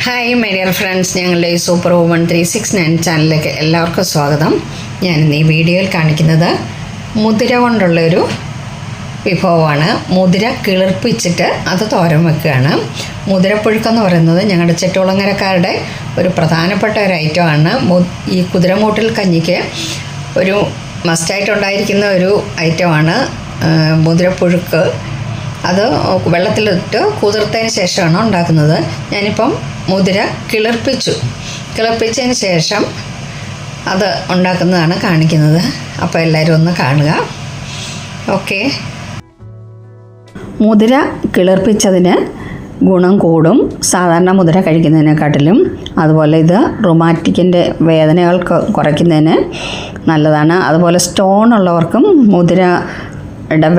Hi my dear friends, ഞങ്ങളുടെ ഈ super woman 369 ചാനലിലേക്ക് എല്ലാവർക്കും സ്വാഗതം. ഞാനിന്ന് ഈ വീഡിയോയിൽ കാണിക്കുന്നത് മുതിര കൊണ്ടുള്ളൊരു വിഭവമാണ്. മുതിര കിളിർപ്പിച്ചിട്ട് അത് തോരൻ വെക്കുകയാണ്. മുതിരപ്പുഴുക്കെന്ന് പറയുന്നത് ഞങ്ങളുടെ ചെട്ടുകുളങ്ങരക്കാരുടെ ഒരു പ്രധാനപ്പെട്ട ഒരു ഐറ്റമാണ്. ഈ കുതിരമൂട്ടിൽ കഞ്ഞിക്ക് ഒരു മസ്റ്റായിട്ടുണ്ടായിരിക്കുന്ന ഒരു ഐറ്റമാണ് മുതിരപ്പുഴുക്ക്. അത് വെള്ളത്തിലിട്ട് കുതിർത്തതിന് ശേഷമാണ് ഉണ്ടാക്കുന്നത്. ഞാനിപ്പം മുതിര കിളിർപ്പിച്ചതിന് ശേഷം അത് ഉണ്ടാക്കുന്നതാണ് കാണിക്കുന്നത്. അപ്പോൾ എല്ലാവരും ഒന്ന് കാണുക. ഓക്കെ. മുതിര കിളിർപ്പിച്ചതിന് ഗുണം കൂടും സാധാരണ മുതിര കഴിക്കുന്നതിനെക്കാട്ടിലും. അതുപോലെ ഇത് റുമാറ്റിക്കിൻ്റെ വേദനകൾ കുറയ്ക്കുന്നതിന് നല്ലതാണ്. അതുപോലെ സ്റ്റോൺ ഉള്ളവർക്കും മുതിര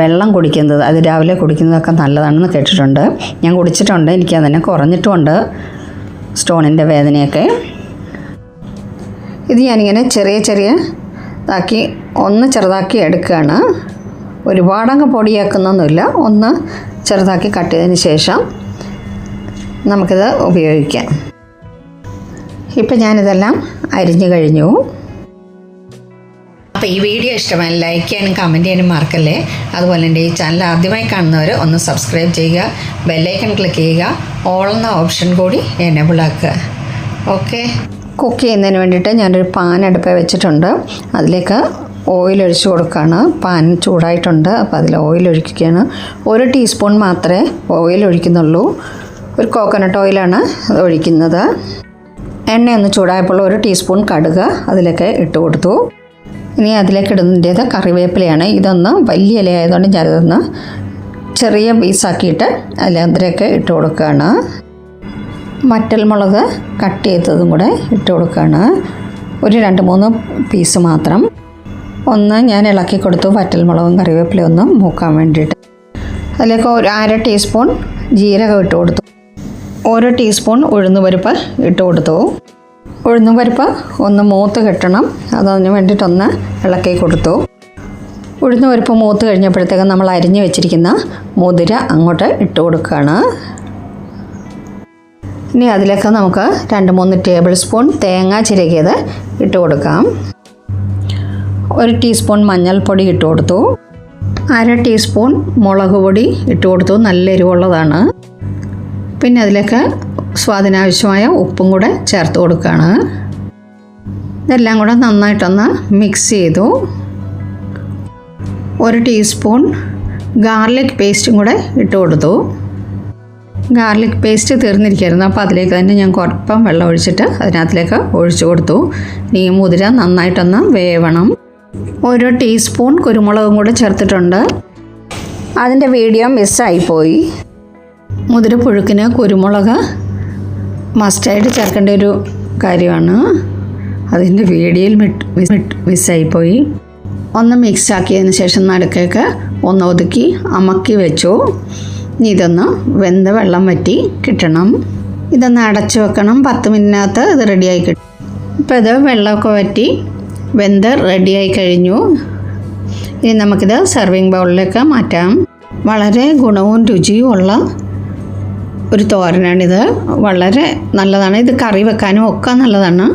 വെള്ളം കുടിക്കുന്നത്, അത് രാവിലെ കുടിക്കുന്നതൊക്കെ നല്ലതാണെന്ന് കേട്ടിട്ടുണ്ട്. ഞാൻ കുടിച്ചിട്ടുണ്ട്, എനിക്കതിനെ കുറഞ്ഞിട്ടുമുണ്ട് സ്റ്റോണിൻ്റെ വേദനയൊക്കെ. ഇത് ഞാനിങ്ങനെ ചെറിയതാക്കി ചെറുതാക്കി എടുക്കുകയാണ്. ഒരുപാടങ്ങ് പൊടിയാക്കുന്നൊന്നുമില്ല. ഒന്ന് ചെറുതാക്കി കട്ട് ചെയ്തതിന് ശേഷം നമുക്കിത് ഉപയോഗിക്കാം. ഇപ്പം ഞാനിതെല്ലാം അരിഞ്ഞു കഴിഞ്ഞു. അപ്പോൾ ഈ വീഡിയോ ഇഷ്ടമായി ലൈക്ക് ചെയ്യാനും കമൻറ്റ് ചെയ്യാനും മറക്കല്ലേ. അതുപോലെ എൻ്റെ ഈ ചാനൽ ആദ്യമായി കാണുന്നവർ ഒന്ന് സബ്സ്ക്രൈബ് ചെയ്യുക, ബെല്ലൈക്കൺ ക്ലിക്ക് ചെയ്യുക, ഓൾ എന്ന ഓപ്ഷൻ കൂടി എനേബിൾ ആക്കുക. ഓക്കെ. കുക്ക് ചെയ്യുന്നതിന് വേണ്ടിയിട്ട് ഞാനൊരു പാൻ അടുപ്പിൽ വെച്ചിട്ടുണ്ട്. അതിലേക്ക് ഓയിൽ ഒഴിച്ച് കൊടുക്കുകയാണ്. പാൻ ചൂടായിട്ടുണ്ട്, അപ്പോൾ അതിൽ ഓയിൽ ഒഴിക്കുകയാണ്. 1 ടീസ്പൂൺ മാത്രമേ ഓയിൽ ഒഴിക്കുന്നുള്ളൂ. ഒരു കോക്കനട്ട് ഓയിലാണ് അത് ഒഴിക്കുന്നത്. എണ്ണയൊന്ന് ചൂടായപ്പോൾ 1 ടീസ്പൂൺ കടുക് അതിലേക്ക് ഇട്ട് കൊടുത്തു. ഇനി അതിലേക്ക് ഇടുന്നതിൻ്റേത് കറിവേപ്പിലയാണ്. ഇതൊന്ന് വലിയ ഇലയായതുകൊണ്ട് ഞാനിതൊന്ന് ചെറിയ പീസാക്കിയിട്ട് അതിലേക്ക് ഇട്ട് കൊടുക്കുകയാണ്. വറ്റൽമുളക് കട്ട് ചെയ്തതും കൂടെ ഇട്ട് കൊടുക്കുകയാണ്. ഒരു 2-3 പീസ് മാത്രം. ഒന്ന് ഞാൻ ഇളക്കി കൊടുത്തു, വറ്റൽമുളകും കറിവേപ്പിലയും ഒന്ന് മൂക്കാൻ വേണ്ടിയിട്ട്. അതിലേക്ക് ഒരു 1/2 ടീസ്പൂൺ ജീരകം ഇട്ട് കൊടുത്തു. 1 ടീസ്പൂൺ ഉഴുന്നുപരിപ്പ് ഇട്ട് കൊടുത്തു. ഉഴുന്നുപരിപ്പ് ഒന്ന് മൂത്ത് കിട്ടണം, അതിന് വേണ്ടിയിട്ടൊന്ന് ഇളക്കി കൊടുത്തു. ഉഴുന്നുപരിപ്പ് മൂത്ത് കഴിഞ്ഞപ്പോഴത്തേക്കും നമ്മൾ അരിഞ്ഞു വെച്ചിരിക്കുന്ന മുതിര അങ്ങോട്ട് ഇട്ട് കൊടുക്കുകയാണ്. ഇനി അതിലേക്ക് നമുക്ക് 2-3 ടേബിൾ സ്പൂൺ തേങ്ങ ചിരകിയത് ഇട്ട് കൊടുക്കാം. 1 ടീസ്പൂൺ മഞ്ഞൾപ്പൊടി ഇട്ട് കൊടുത്തു. 1/2 ടീസ്പൂൺ മുളക് പൊടി ഇട്ട് കൊടുത്തു. നല്ല എരിവുള്ളതാണ്. പിന്നെ അതിലേക്ക് സ്വാദിനാവശ്യമായ ഉപ്പും കൂടെ ചേർത്ത് കൊടുക്കുകയാണ്. ഇതെല്ലാം കൂടെ നന്നായിട്ടൊന്ന് മിക്സ് ചെയ്തു. 1 ടീസ്പൂൺ ഗാർലിക് പേസ്റ്റും കൂടെ ഇട്ട് കൊടുത്തു. ഗാർലിക് പേസ്റ്റ് തീർന്നിരിക്കുകയായിരുന്നു, അപ്പോൾ അതിലേക്ക് തന്നെ ഞാൻ കുറപ്പം വെള്ളം ഒഴിച്ചിട്ട് അതിനകത്തിലേക്ക് ഒഴിച്ചു കൊടുത്തു. ഈ മുതിര നന്നായിട്ടൊന്ന് വേവണം. 1 ടീസ്പൂൺ കുരുമുളകും കൂടെ ചേർത്തിട്ടുണ്ട്. അതിൻ്റെ വീഡിയോ മിസ്സായിപ്പോയി. മുതിരപ്പുഴുക്കിന് കുരുമുളക് മസ്റ്റായിട്ട് ചേർക്കേണ്ട ഒരു കാര്യമാണ്. അതിൻ്റെ വീഡിയോയിൽ മിസ്സായിപ്പോയി. ഒന്ന് മിക്സ് ആക്കിയതിന് ശേഷം നടുക്കൊക്കെ ഒന്ന് ഒതുക്കി അമക്കി വെച്ചു. ഇനി ഇതൊന്ന് വെന്ത് വെള്ളം വറ്റി കിട്ടണം. ഇതൊന്ന് അടച്ചു വെക്കണം. 10 മിനിറ്റിനകത്ത് ഇത് റെഡിയായി കിട്ടും. ഇപ്പോൾ ഇത് വെള്ളമൊക്കെ വറ്റി വെന്ത് റെഡിയായി കഴിഞ്ഞു. ഇനി നമുക്കിത് സെർവിങ് ബൗളിലേക്ക് മാറ്റാം. വളരെ ഗുണവും രുചിയും ഉള്ള ഒരു തോരനാണിത്. വളരെ നല്ലതാണ്. ഇത് കറി വെക്കാനും ഒക്കെ നല്ലതാണ്.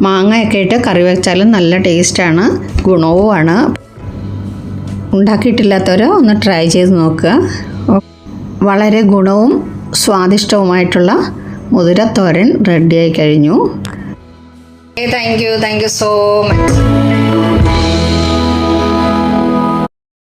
മാങ്ങയൊക്കെ ഇട്ട് കറി വെച്ചാലും നല്ല ടേസ്റ്റാണ്, ഗുണവുമാണ്. ഉണ്ടാക്കിയിട്ടില്ലാത്തവർ ഒന്ന് ട്രൈ ചെയ്ത് നോക്കുക. വളരെ ഗുണവും സ്വാദിഷ്ടവുമായിട്ടുള്ള മുതിര തോരൻ റെഡിയായി കഴിഞ്ഞു. Thank you so much.